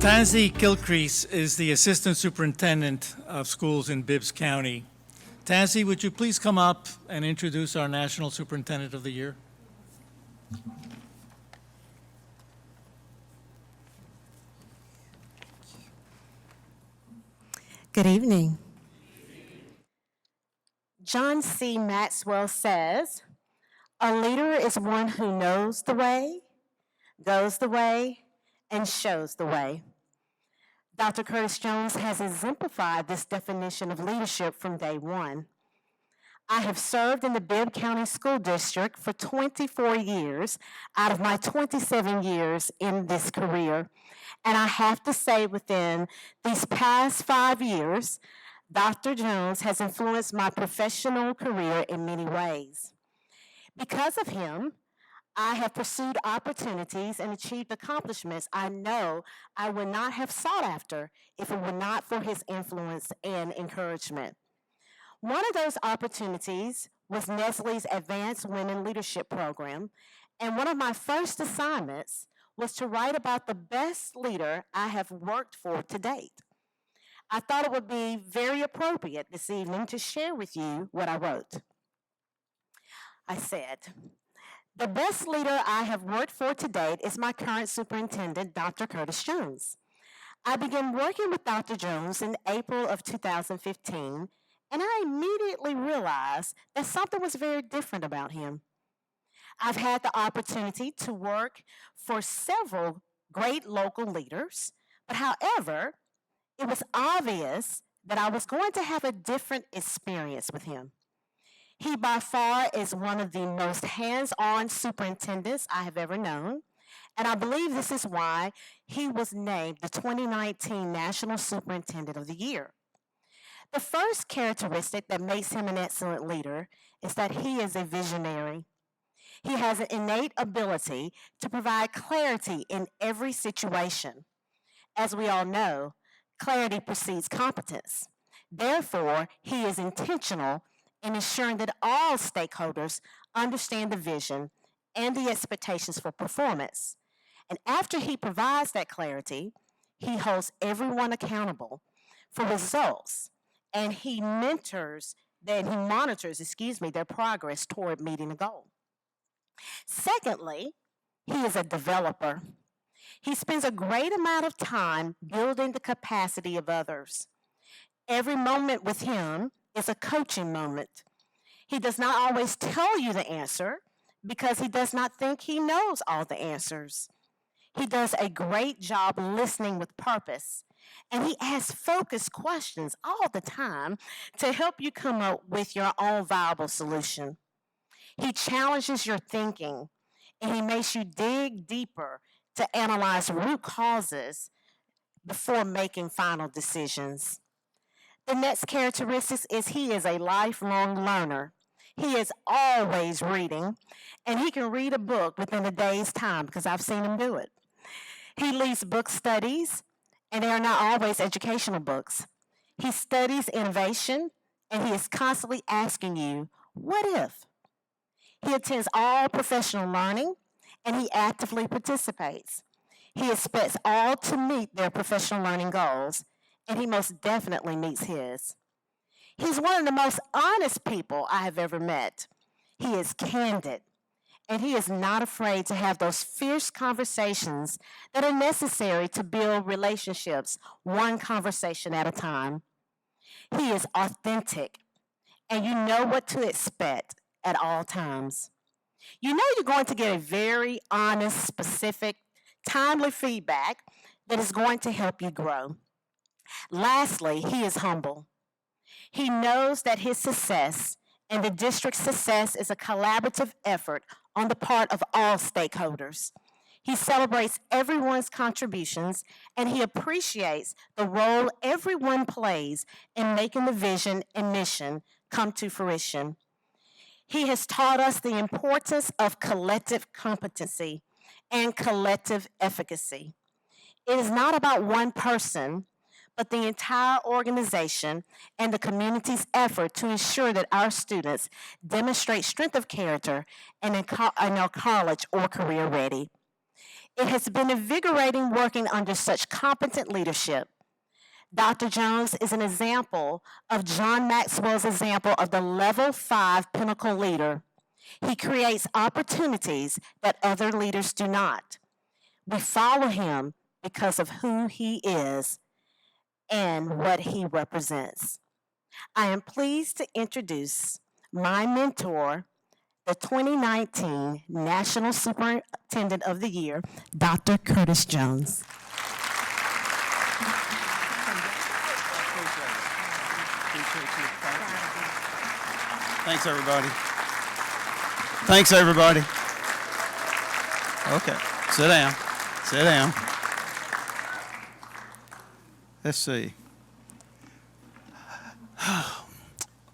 Tansy Gilcrease is the Assistant Superintendent of Schools in Bibbs County. Tansy, would you please come up and introduce our National Superintendent of the Year? Good evening. John C. Maxwell says, "A leader is one who knows the way, goes the way, and shows the way." Dr. Curtis Jones has exemplified this definition of leadership from day one. I have served in the Bibb County School District for 24 years out of my 27 years in this career. And I have to say, within these past 5 years, Dr. Jones has influenced my professional career in many ways. Because of him, I have pursued opportunities and achieved accomplishments I know I would not have sought after if it were not for his influence and encouragement. One of those opportunities was Nestle's Advanced Women Leadership Program, and one of my first assignments was to write about the best leader I have worked for to date. I thought it would be very appropriate this evening to share with you what I wrote. I said, "The best leader I have worked for to date is my current superintendent, Dr. Curtis Jones. I began working with Dr. Jones in April of 2015, and I immediately realized that something was very different about him. I've had the opportunity to work for several great local leaders, but however, it was obvious that I was going to have a different experience with him. He by far is one of the most hands-on superintendents I have ever known, and I believe this is why he was named the 2019 National Superintendent of the Year. The first characteristic that makes him an excellent leader is that he is a visionary. He has an innate ability to provide clarity in every situation. As we all know, clarity precedes competence. Therefore, he is intentional in ensuring that all stakeholders understand the vision and the expectations for performance. And after he provides that clarity, he holds everyone accountable for results, and he monitors their progress toward meeting a goal. Secondly, he is a developer. He spends a great amount of time building the capacity of others. Every moment with him is a coaching moment. He does not always tell you the answer because he does not think he knows all the answers. He does a great job listening with purpose, and he asks focused questions all the time to help you come up with your own viable solution. He challenges your thinking, and he makes you dig deeper to analyze root causes before making final decisions. The next characteristic is he is a lifelong learner. He is always reading, and he can read a book within a day's time because I've seen him do it. He leads book studies, and they are not always educational books. He studies innovation, and he is constantly asking you, what if? He attends all professional learning, and he actively participates. He expects all to meet their professional learning goals, and he most definitely meets his. He's one of the most honest people I have ever met. He is candid, and he is not afraid to have those fierce conversations that are necessary to build relationships one conversation at a time. He is authentic, and you know what to expect at all times. You know you're going to get a very honest, specific, timely feedback that is going to help you grow. Lastly, he is humble. He knows that his success and the district's success is a collaborative effort on the part of all stakeholders. He celebrates everyone's contributions, and he appreciates the role everyone plays in making the vision and mission come to fruition. He has taught us the importance of collective competency and collective efficacy. It is not about one person, but the entire organization and the community's effort to ensure that our students demonstrate strength of character and are college or career ready. It has been invigorating working under such competent leadership. Dr. Jones is an example of John Maxwell's example of the level 5 pinnacle leader. He creates opportunities that other leaders do not. We follow him because of who he is and what he represents. I am pleased to introduce my mentor, the 2019 National Superintendent of the Year, Dr. Curtis Jones. Thanks, everybody. Thanks, everybody. Okay, sit down. Sit down. Let's see.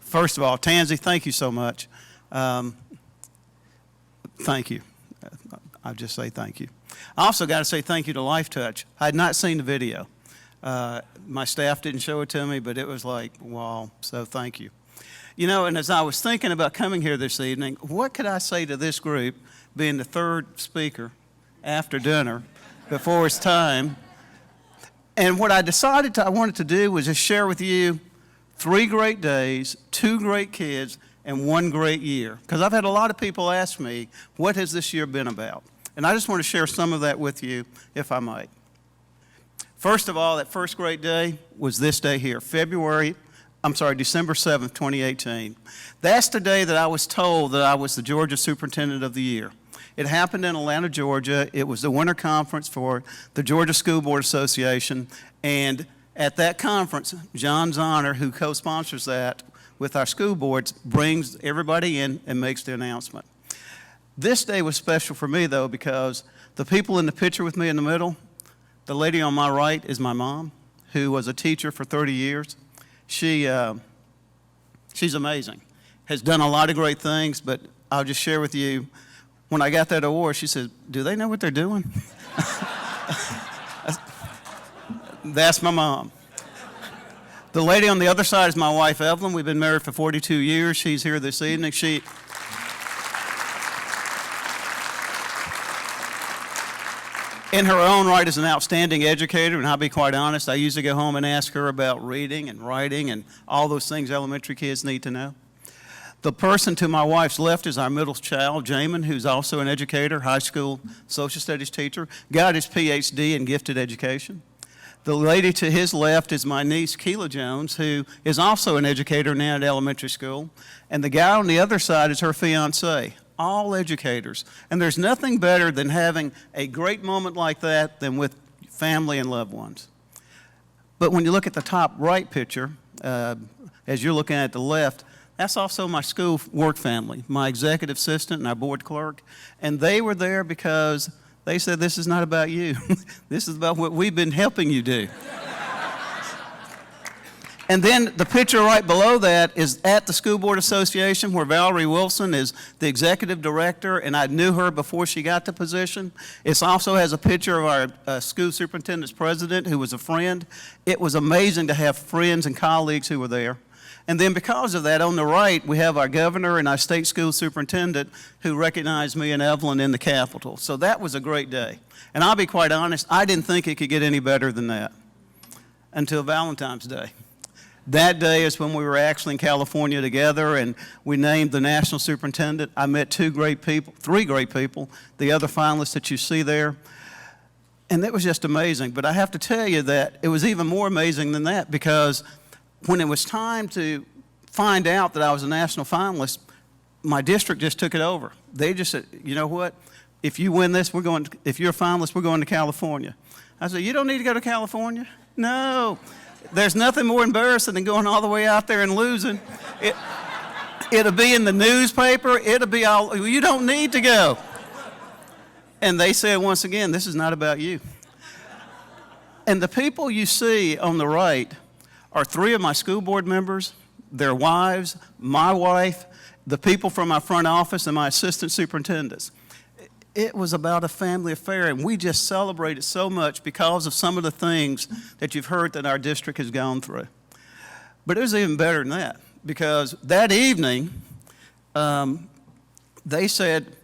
First of all, Tansy, thank you so much. Thank you. I'll just say thank you. I also got to say thank you to Life Touch. I had not seen the video. My staff didn't show it to me, but it was like, wow, so thank you. You know, and as I was thinking about coming here this evening, what could I say to this group, being the third speaker after dinner, before it's time? And what I decided I wanted to do was just share with you 3 great days, 2 great kids, and 1 great year. Because I've had a lot of people ask me, what has this year been about? And I just want to share some of that with you, if I might. First of all, that first great day was this day here, December 7th, 2018. That's the day that I was told that I was the Georgia Superintendent of the Year. It happened in Atlanta, Georgia. It was the winter conference for the Georgia School Board Association. And at that conference, John Zahner, who co-sponsors that with our school boards, brings everybody in and makes the announcement. This day was special for me, though, because the people in the picture with me in the middle, the lady on my right is my mom, who was a teacher for 30 years. She's amazing, has done a lot of great things, but I'll just share with you, when I got that award, she said, do they know what they're doing? That's my mom. The lady on the other side is my wife, Evelyn. We've been married for 42 years. She's here this evening. In her own right, is an outstanding educator, and I'll be quite honest, I usually go home and ask her about reading and writing and all those things elementary kids need to know. The person to my wife's left is our middle child, Jamin, who's also an educator, high school social studies teacher, got his PhD in gifted education. The lady to his left is my niece, Keela Jones, who is also an educator now at elementary school. And the guy on the other side is her fiance. All educators. And there's nothing better than having a great moment like that than with family and loved ones. But when you look at the top right picture, as you're looking at the left, that's also my school work family, my executive assistant and our board clerk. And they were there because they said, this is not about you. This is about what we've been helping you do. And then the picture right below that is at the School Board Association, where Valerie Wilson is the executive director, and I knew her before she got the position. It also has a picture of our school superintendent's president, who was a friend. It was amazing to have friends and colleagues who were there. And then because of that, on the right, we have our governor and our state school superintendent who recognized me and Evelyn in the Capitol. So that was a great day. And I'll be quite honest, I didn't think it could get any better than that until Valentine's Day. That day is when we were actually in California together, and we named the national superintendent. I met 3 great people, the other finalists that you see there. And it was just amazing. But I have to tell you that it was even more amazing than that, because when it was time to find out that I was a national finalist, my district just took it over. They just said, you know what? If you win this, if you're a finalist, we're going to California. I said, you don't need to go to California? No. There's nothing more embarrassing than going all the way out there and losing. It'll be in the newspaper. It'll be all, you don't need to go. And they said, once again, this is not about you. And the people you see on the right are 3 of my school board members, their wives, my wife, the people from my front office, and my assistant superintendents. It was about a family affair, and we just celebrated so much because of some of the things that you've heard that our district has gone through. But it was even better than that, because that evening, they said,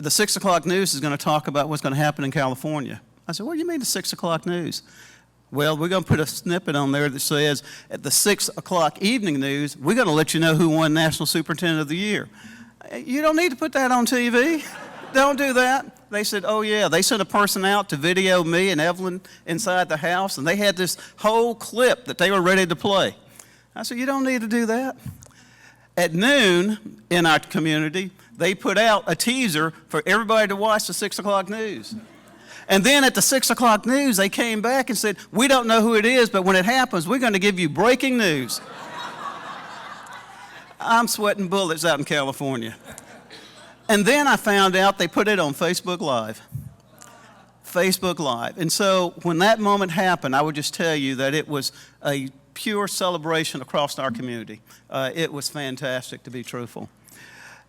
the 6 o'clock news is going to talk about what's going to happen in California. I said, what do you mean the 6 o'clock news? Well, we're going to put a snippet on there that says, at the 6 o'clock evening news, we're going to let you know who won National Superintendent of the Year. You don't need to put that on TV. Don't do that. They said, oh yeah, they sent a person out to video me and Evelyn inside the house, and they had this whole clip that they were ready to play. I said, you don't need to do that. At noon in our community, they put out a teaser for everybody to watch the 6 o'clock news. And then at the 6 o'clock news, they came back and said, we don't know who it is, but when it happens, we're going to give you breaking news. I'm sweating bullets out in California. And then I found out they put it on Facebook Live. Facebook Live. And so when that moment happened, I would just tell you that it was a pure celebration across our community. It was fantastic, to be truthful.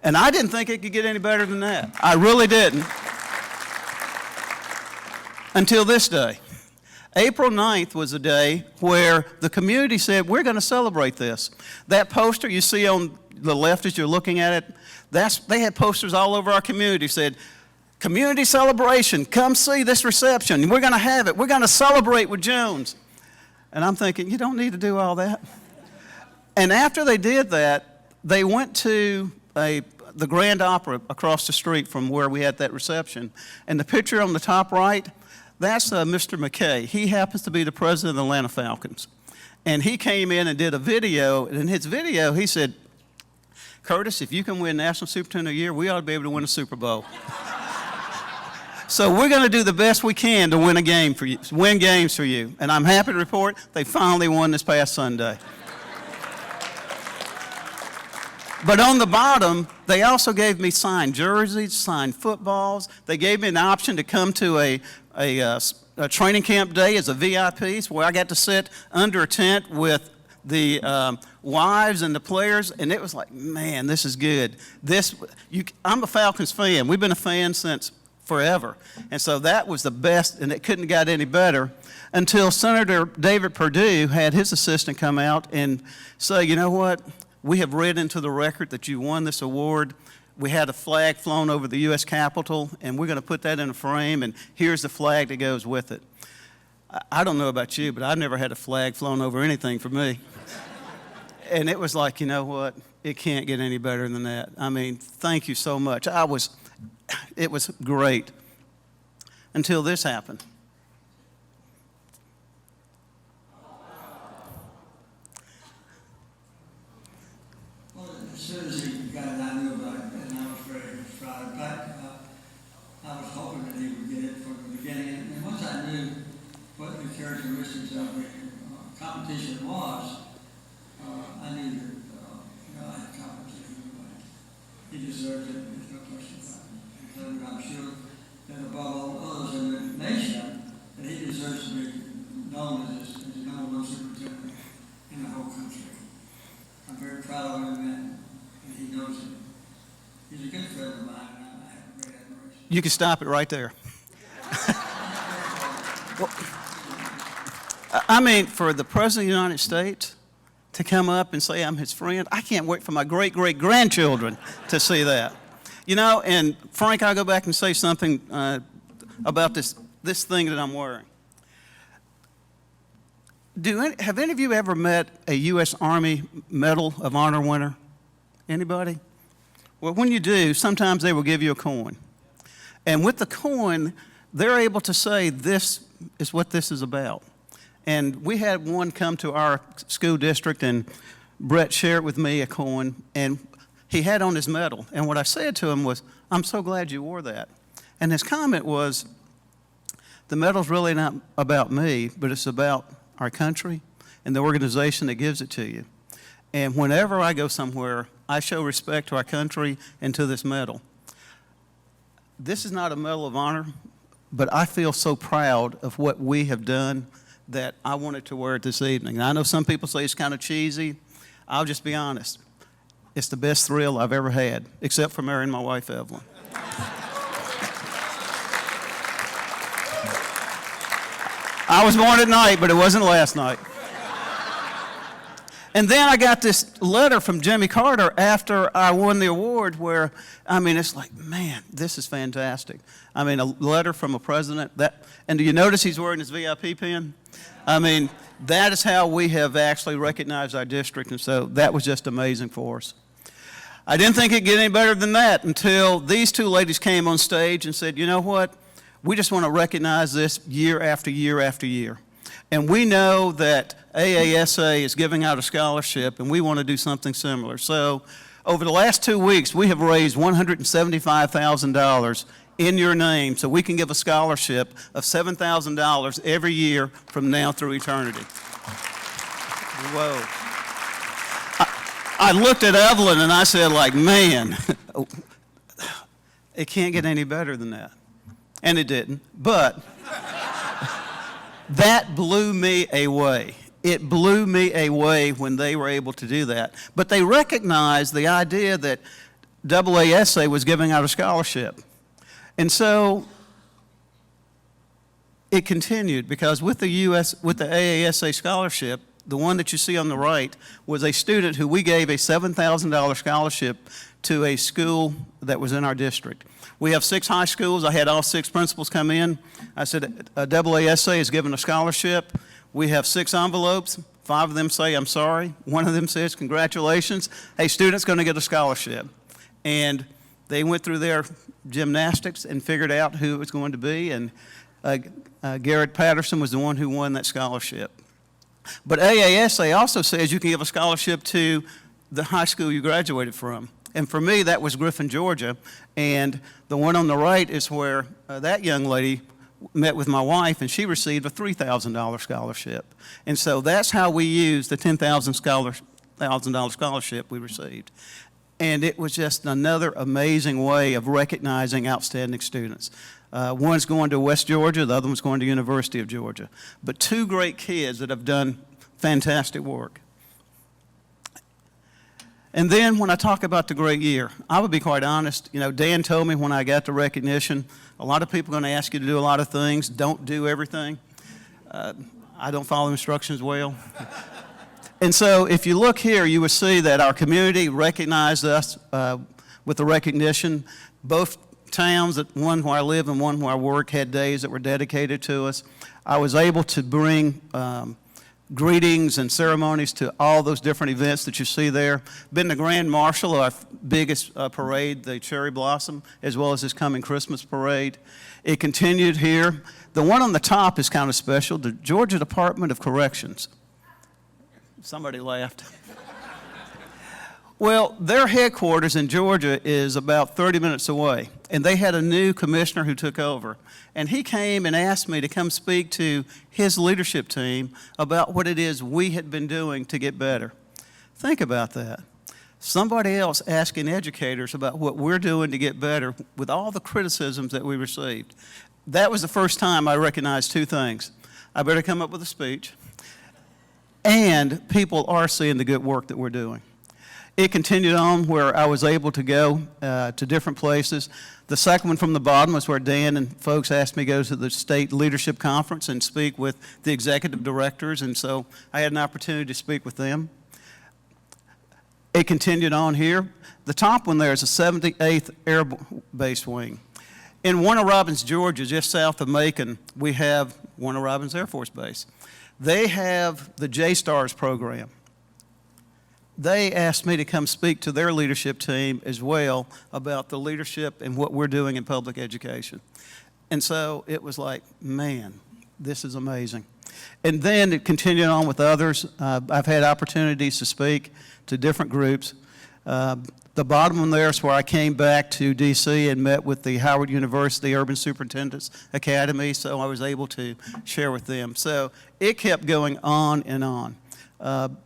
And I didn't think it could get any better than that. I really didn't. Until this day. April 9th was a day where the community said, we're going to celebrate this. That poster you see on the left as you're looking at it, they had posters all over our community said, community celebration, come see this reception. We're going to have it. We're going to celebrate with Jones. And I'm thinking, you don't need to do all that. And after they did that, they went to the Grand Opera across the street from where we had that reception. And the picture on the top right, that's Mr. McKay. He happens to be the president of the Atlanta Falcons. And he came in and did a video. And in his video, he said, Curtis, if you can win National Superintendent of the Year, we ought to be able to win a Super Bowl. So we're going to do the best we can to win win games for you. And I'm happy to report they finally won this past Sunday. But on the bottom, they also gave me signed jerseys, signed footballs. They gave me an option to come to a training camp day as a VIP, where I got to sit under a tent with the wives and the players, and it was like, man, this is good. I'm a Falcons fan. We've been a fan since forever. And so that was the best, and it couldn't have got any better until Senator David Perdue had his assistant come out and say, you know what? We have read into the record that you won this award. We had a flag flown over the U.S. Capitol, and we're going to put that in a frame, and here's the flag that goes with it. I don't know about you, but I've never had a flag flown over anything for me. And it was like, you know what? It can't get any better than that. I mean, thank you so much. It was great until this happened. As soon as he got it, I knew about it, and I was ready to try it back. I was hoping that he would get it from the beginning, and once I knew what the characteristics of the competition was, I knew that I had confidence in him. He deserves it, there's no question about it. And I'm sure that above all others in the nation, that he deserves to be known as the number one superintendent in the whole country. I'm very proud of him, and he knows it. He's a good friend of mine, and I have great admiration. You can stop it right there. Well, I mean, for the President of the United States to come up and say I'm his friend, I can't wait for my great-great-grandchildren to see that. You know, and Frank, I'll go back and say something about this thing that I'm wearing. Have any of you ever met a U.S. Army Medal of Honor winner? Anybody? Well, when you do, sometimes they will give you a coin. And with the coin, they're able to say, this is what this is about. And we had one come to our school district, and Brett shared with me a coin, and he had on his medal. And what I said to him was, I'm so glad you wore that. And his comment was, the medal's really not about me, but it's about our country and the organization that gives it to you. And whenever I go somewhere, I show respect to our country and to this medal. This is not a Medal of Honor, but I feel so proud of what we have done that I wanted to wear it this evening. And I know some people say it's kind of cheesy. I'll just be honest. It's the best thrill I've ever had, except for marrying my wife, Evelyn. I was born at night, but it wasn't last night. And then I got this letter from Jimmy Carter after I won the award where, I mean, it's like, man, this is fantastic. I mean, a letter from a president and do you notice he's wearing his VIP pin? I mean, that is how we have actually recognized our district, and so that was just amazing for us. I didn't think it'd get any better than that until these two ladies came on stage and said, you know what, we just want to recognize this year after year after year. And we know that AASA is giving out a scholarship, and we want to do something similar. So over the last 2 weeks, we have raised $175,000 in your name so we can give a scholarship of $7,000 every year from now through eternity. Whoa. I looked at Evelyn and I said, like, man, it can't get any better than that. And it didn't, but that blew me away. It blew me away when they were able to do that. But they recognized the idea that AASA was giving out a scholarship. And so it continued because with the AASA scholarship, the one that you see on the right was a student who we gave a $7,000 scholarship to a school that was in our district. We have 6 high schools. I had all 6 principals come in. I said, AASA is given a scholarship. We have 6 envelopes. 5 of them say, I'm sorry. 1 of them says, congratulations. Hey, student's going to get a scholarship. And they went through their gymnastics and figured out who it was going to be. And Garrett Patterson was the one who won that scholarship. But AASA also says you can give a scholarship to the high school you graduated from. And for me, that was Griffin, Georgia. And the one on the right is where that young lady met with my wife, and she received a $3,000 scholarship. And so that's how we used the $10,000 scholarship we received. And it was just another amazing way of recognizing outstanding students. One's going to West Georgia, the other one's going to University of Georgia. But 2 great kids that have done fantastic work. And then when I talk about the great year, I would be quite honest. You know, Dan told me when I got the recognition, a lot of people are going to ask you to do a lot of things. Don't do everything. I don't follow instructions well. And so if you look here, you will see that our community recognized us with the recognition. Both towns, one where I live and one where I work, had days that were dedicated to us. I was able to bring greetings and ceremonies to all those different events that you see there. Been the Grand Marshal of our biggest parade, the Cherry Blossom, as well as this coming Christmas parade. It continued here. The one on the top is kind of special, the Georgia Department of Corrections. Somebody laughed. Well, their headquarters in Georgia is about 30 minutes away, and they had a new commissioner who took over. And he came and asked me to come speak to his leadership team about what it is we had been doing to get better. Think about that. Somebody else asking educators about what we're doing to get better with all the criticisms that we received. That was the first time I recognized 2 things. I better come up with a speech, and people are seeing the good work that we're doing. It continued on where I was able to go to different places. The second one from the bottom was where Dan and folks asked me to go to the state leadership conference and speak with the executive directors, and so I had an opportunity to speak with them. It continued on here. The top one there is the 78th Air Base Wing. In Warner Robins, Georgia, just south of Macon, we have Warner Robins Air Force Base. They have the J-STARS program. They asked me to come speak to their leadership team as well about the leadership and what we're doing in public education. And so it was like, man, this is amazing. And then it continued on with others. I've had opportunities to speak to different groups. The bottom one there is where I came back to D.C. and met with the Howard University Urban Superintendents Academy, so I was able to share with them. So it kept going on and on.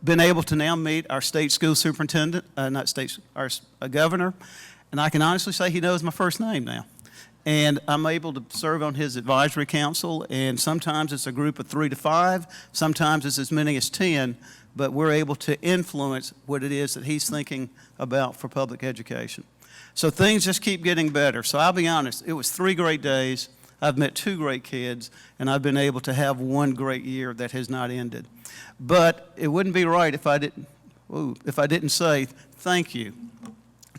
Been able to now meet our state school superintendent, our governor, and I can honestly say he knows my first name now. And I'm able to serve on his advisory council, and sometimes it's a group of 3 to 5, sometimes it's as many as 10, but we're able to influence what it is that he's thinking about for public education. So things just keep getting better. So I'll be honest, it was 3 great days. I've met 2 great kids, and I've been able to have 1 great year that has not ended. But it wouldn't be right if I didn't if I didn't say thank you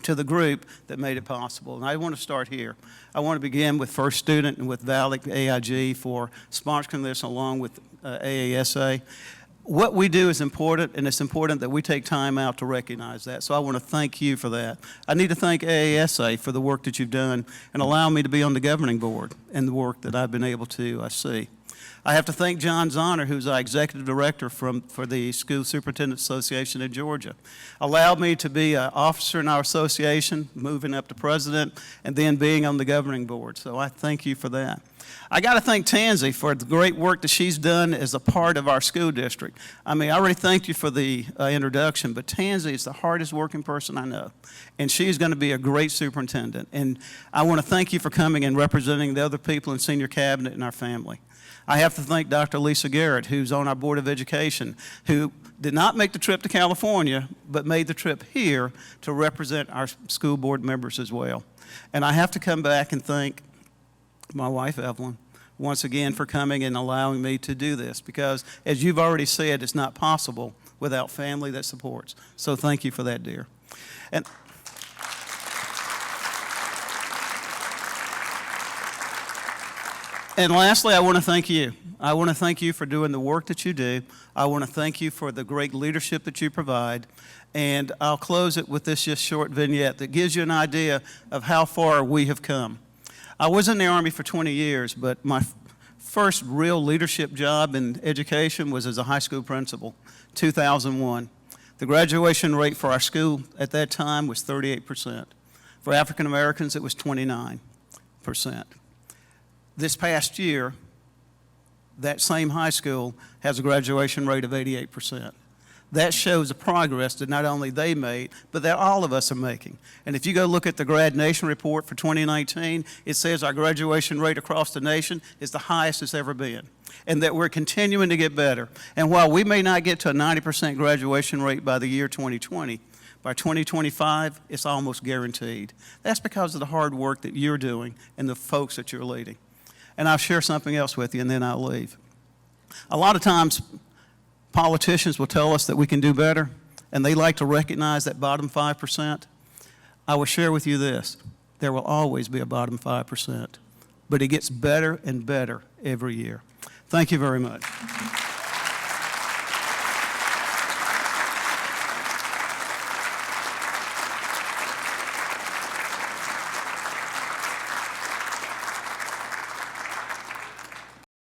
to the group that made it possible. And I want to start here. I want to begin with First Student and with Valley AIG for sponsoring this along with AASA. What we do is important, and it's important that we take time out to recognize that. So I want to thank you for that. I need to thank AASA for the work that you've done and allowing me to be on the governing board and the work that I've been able to see. I have to thank John Zahner, who's our executive director for the School Superintendent Association in Georgia. Allowed me to be an officer in our association, moving up to president, and then being on the governing board. So I thank you for that. I got to thank Tansy for the great work that she's done as a part of our school district. I mean, I already thanked you for the introduction, but Tansy is the hardest working person I know, and she's going to be a great superintendent. And I want to thank you for coming and representing the other people in senior cabinet and our family. I have to thank Dr. Lisa Garrett, who's on our Board of Education, who did not make the trip to California, but made the trip here to represent our school board members as well. And I have to come back and thank my wife, Evelyn, once again for coming and allowing me to do this, because as you've already said, it's not possible without family that supports. So thank you for that, dear. And lastly, I want to thank you. I want to thank you for doing the work that you do. I want to thank you for the great leadership that you provide. And I'll close it with this just short vignette that gives you an idea of how far we have come. I was in the Army for 20 years, but my first real leadership job in education was as a high school principal, 2001. The graduation rate for our school at that time was 38%. For African Americans, it was 29%. This past year, that same high school has a graduation rate of 88%. That shows the progress that not only they made, but that all of us are making. And if you go look at the Grad Nation report for 2019, it says our graduation rate across the nation is the highest it's ever been, and that we're continuing to get better. And while we may not get to a 90% graduation rate by the year 2020, by 2025, it's almost guaranteed. That's because of the hard work that you're doing and the folks that you're leading. And I'll share something else with you, and then I'll leave. A lot of times, politicians will tell us that we can do better, and they like to recognize that bottom 5%. I will share with you this. There will always be a bottom 5%, but it gets better and better every year. Thank you very much.